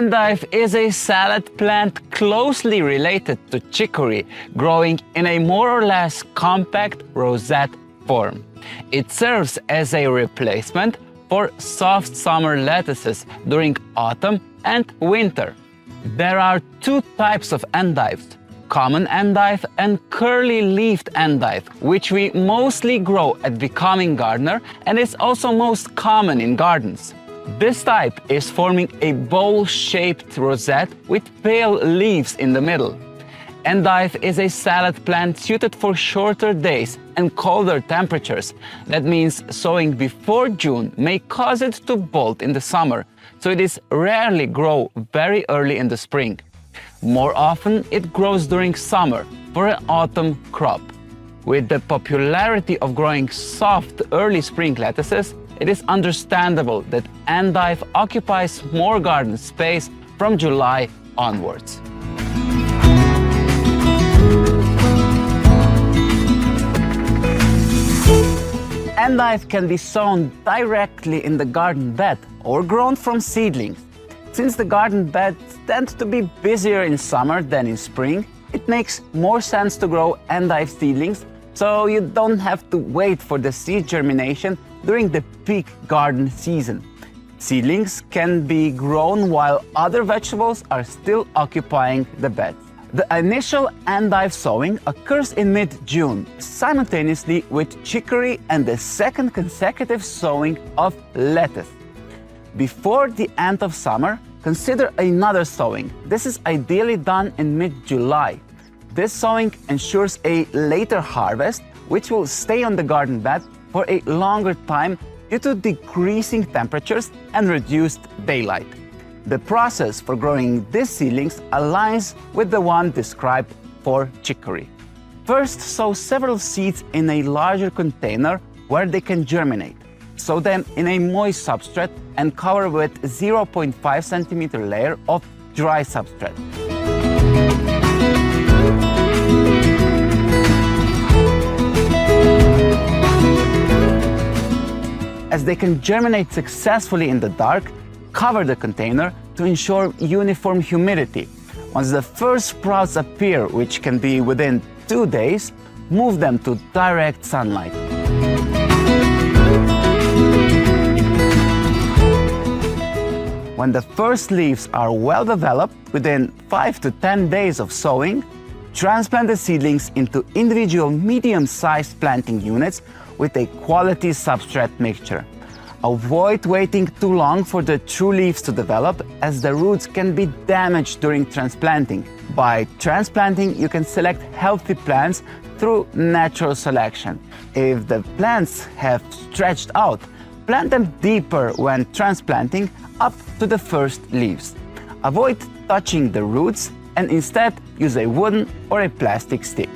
Endive is a salad plant closely related to chicory, growing in a more or less compact rosette form. It serves as a replacement for soft summer lettuces during autumn and winter. There are two types of endives: common endive and curly-leaved endive, which we mostly grow at Becoming Gardener and is also most common in gardens. This type is forming a bowl-shaped rosette with pale leaves in the middle. Endive is a salad plant suited for shorter days and colder temperatures. That means sowing before June may cause it to bolt in the summer, so it is rarely grown very early in the spring. More often, it grows during summer for an autumn crop. With the popularity of growing soft early spring lettuces, it is understandable that endive occupies more garden space from July onwards. Endive can be sown directly in the garden bed or grown from seedlings. Since the garden beds tend to be busier in summer than in spring, it makes more sense to grow endive seedlings, so you don't have to wait for the seed germination during the peak garden season. Seedlings can be grown while other vegetables are still occupying the beds. The initial endive sowing occurs in mid-June, simultaneously with chicory and the second consecutive sowing of lettuce. Before the end of summer, consider another sowing. This is ideally done in mid-July. This sowing ensures a later harvest, which will stay on the garden bed for a longer time due to decreasing temperatures and reduced daylight. The process for growing these seedlings aligns with the one described for chicory. First, sow several seeds in a larger container where they can germinate. Sow them in a moist substrate and cover with 0.5 centimeter layer of dry substrate. As they can germinate successfully in the dark, cover the container to ensure uniform humidity. Once the first sprouts appear, which can be within 2 days, move them to direct sunlight. When the first leaves are well developed, within 5 to 10 days of sowing, transplant the seedlings into individual medium-sized planting units with a quality substrate mixture. Avoid waiting too long for the true leaves to develop, as the roots can be damaged during transplanting. By transplanting, you can select healthy plants through natural selection. If the plants have stretched out, plant them deeper when transplanting up to the first leaves. Avoid touching the roots and instead use a wooden or a plastic stick.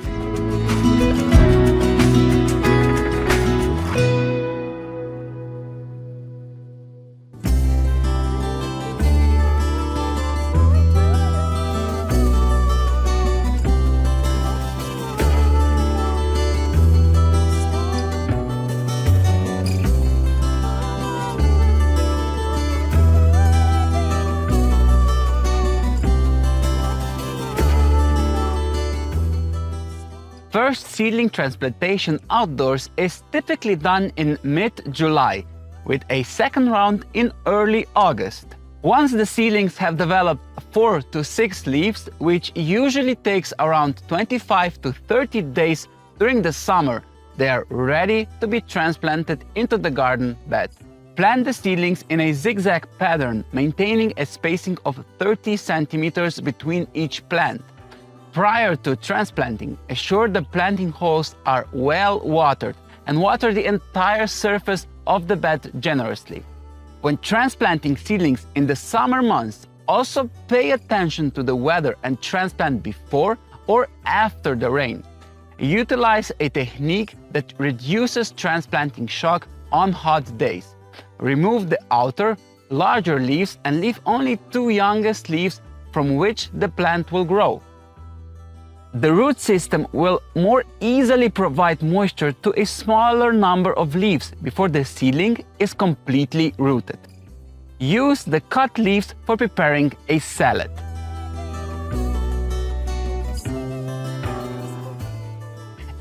First seedling transplantation outdoors is typically done in mid-July, with a second round in early August. Once the seedlings have developed 4 to 6 leaves, which usually takes around 25 to 30 days during the summer, they are ready to be transplanted into the garden bed. Plant the seedlings in a zigzag pattern, maintaining a spacing of 30 centimeters between each plant. Prior to transplanting, assure the planting holes are well watered and water the entire surface of the bed generously. When transplanting seedlings in the summer months, also pay attention to the weather and transplant before or after the rain. Utilize a technique that reduces transplanting shock on hot days. Remove the outer, larger leaves and leave only 2 youngest leaves from which the plant will grow. The root system will more easily provide moisture to a smaller number of leaves before the seedling is completely rooted. Use the cut leaves for preparing a salad.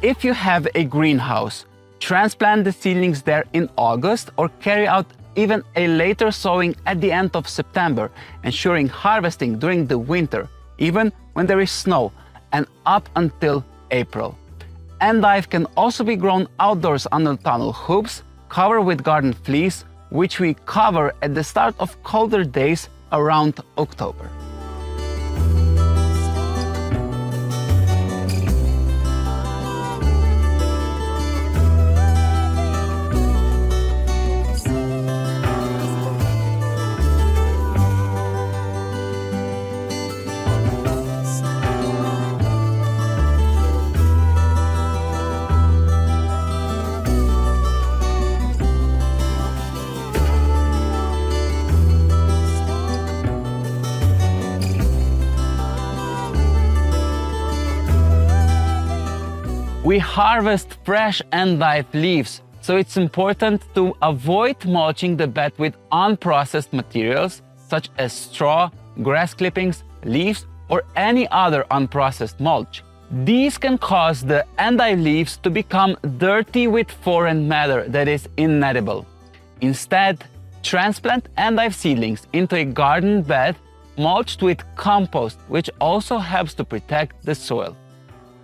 If you have a greenhouse, transplant the seedlings there in August or carry out even a later sowing at the end of September, ensuring harvesting during the winter, even when there is snow, and up until April. Endive can also be grown outdoors under tunnel hoops, covered with garden fleece, which we cover at the start of colder days around October. We harvest fresh endive leaves, so it's important to avoid mulching the bed with unprocessed materials such as straw, grass clippings, leaves, or any other unprocessed mulch. These can cause the endive leaves to become dirty with foreign matter that is inedible. Instead, transplant endive seedlings into a garden bed mulched with compost, which also helps to protect the soil.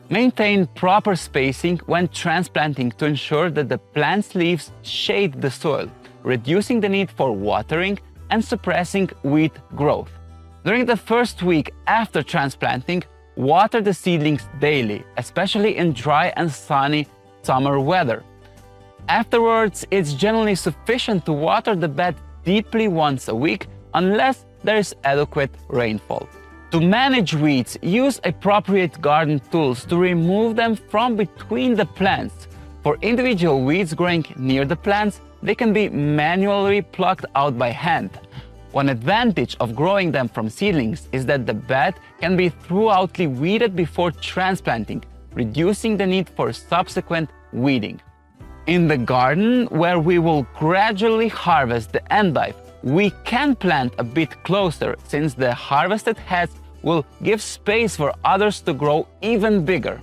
Maintain proper spacing when transplanting to ensure that the plant's leaves shade the soil, reducing the need for watering and suppressing weed growth. During the first week after transplanting, water the seedlings daily, especially in dry and sunny summer weather. Afterwards, it's generally sufficient to water the bed deeply once a week unless there is adequate rainfall. To manage weeds, use appropriate garden tools to remove them from between the plants. For individual weeds growing near the plants, they can be manually plucked out by hand. One advantage of growing them from seedlings is that the bed can be thoroughly weeded before transplanting, reducing the need for subsequent weeding. In the garden, where we will gradually harvest the endive, we can plant a bit closer since the harvested heads will give space for others to grow even bigger.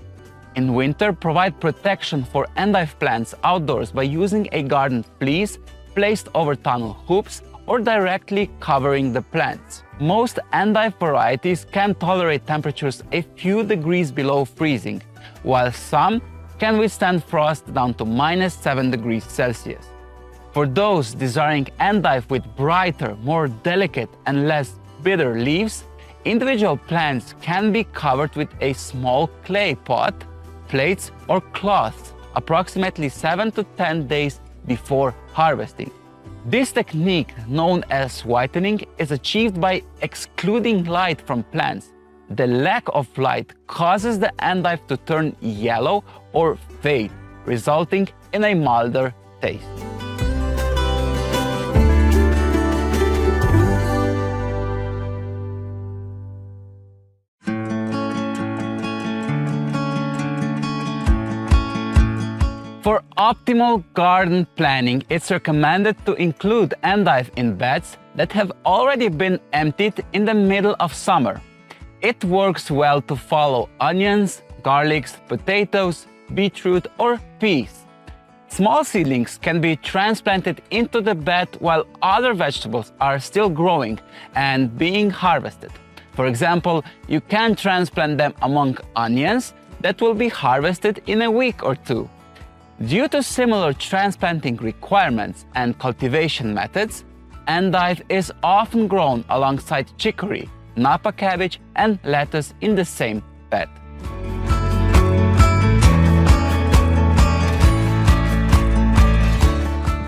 In winter, provide protection for endive plants outdoors by using a garden fleece placed over tunnel hoops or directly covering the plants. Most endive varieties can tolerate temperatures a few degrees below freezing, while some can withstand frost down to -7 degrees Celsius. For those desiring endive with brighter, more delicate and less bitter leaves, individual plants can be covered with a small clay pot, plates, or cloths approximately 7 to 10 days before harvesting. This technique, known as whitening, is achieved by excluding light from plants. The lack of light causes the endive to turn yellow or fade, resulting in a milder taste. For optimal garden planning, it's recommended to include endive in beds that have already been emptied in the middle of summer. It works well to follow onions, garlics, potatoes, beetroot, or peas. Small seedlings can be transplanted into the bed while other vegetables are still growing and being harvested. For example, you can transplant them among onions that will be harvested in a week or two. Due to similar transplanting requirements and cultivation methods, endive is often grown alongside chicory, Napa cabbage, and lettuce in the same bed.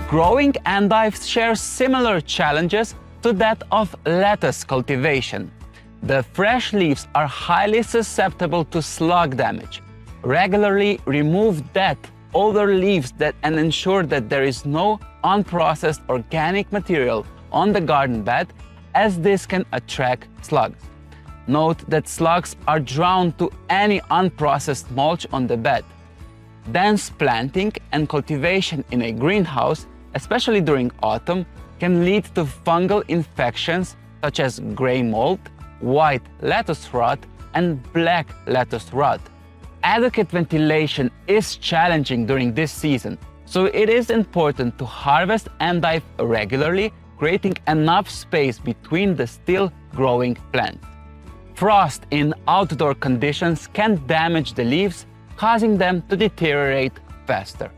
Growing endives share similar challenges to that of lettuce cultivation. The fresh leaves are highly susceptible to slug damage. Regularly remove dead older leaves and ensure that there is no unprocessed organic material on the garden bed, as this can attract slugs. Note that slugs are drawn to any unprocessed mulch on the bed. Dense planting and cultivation in a greenhouse, especially during autumn, can lead to fungal infections such as gray mold, white lettuce rot, and black lettuce rot. Adequate ventilation is challenging during this season, so it is important to harvest endive regularly, creating enough space between the still growing plants. Frost in outdoor conditions can damage the leaves, causing them to deteriorate faster.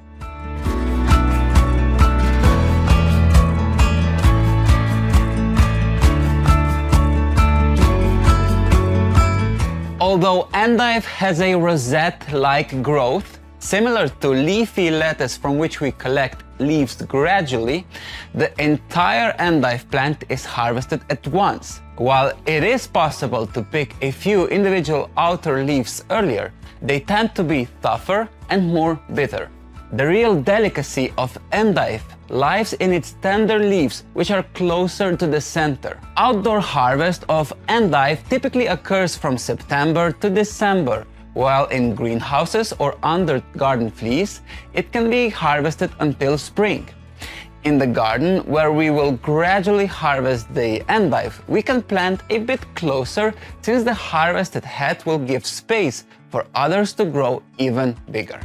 Although endive has a rosette-like growth, similar to leafy lettuce from which we collect leaves gradually, the entire endive plant is harvested at once. While it is possible to pick a few individual outer leaves earlier, they tend to be tougher and more bitter. The real delicacy of endive lies in its tender leaves, which are closer to the center. Outdoor harvest of endive typically occurs from September to December, while in greenhouses or under garden fleece, it can be harvested until spring. In the garden, where we will gradually harvest the endive, we can plant a bit closer, since the harvested head will give space for others to grow even bigger.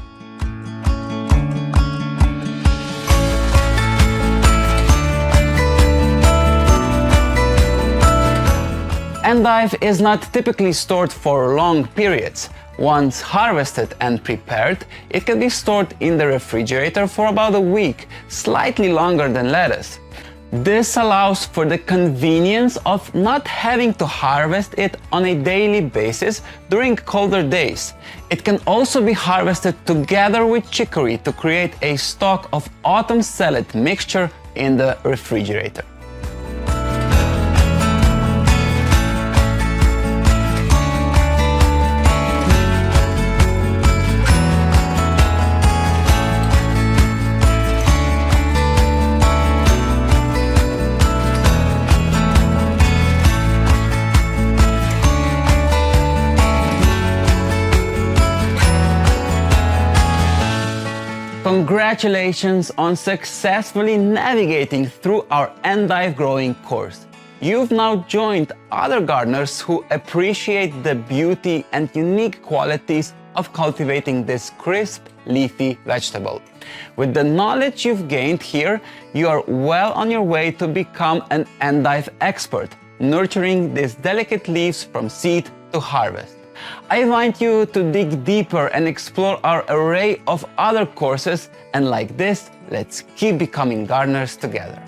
Endive is not typically stored for long periods. Once harvested and prepared, it can be stored in the refrigerator for about a week, slightly longer than lettuce. This allows for the convenience of not having to harvest it on a daily basis during colder days. It can also be harvested together with chicory to create a stock of autumn salad mixture in the refrigerator. Congratulations on successfully navigating through our endive growing course. You've now joined other gardeners who appreciate the beauty and unique qualities of cultivating this crisp, leafy vegetable. With the knowledge you've gained here, you are well on your way to become an endive expert, nurturing these delicate leaves from seed to harvest. I invite you to dig deeper and explore our array of other courses, and like this, let's keep becoming gardeners together.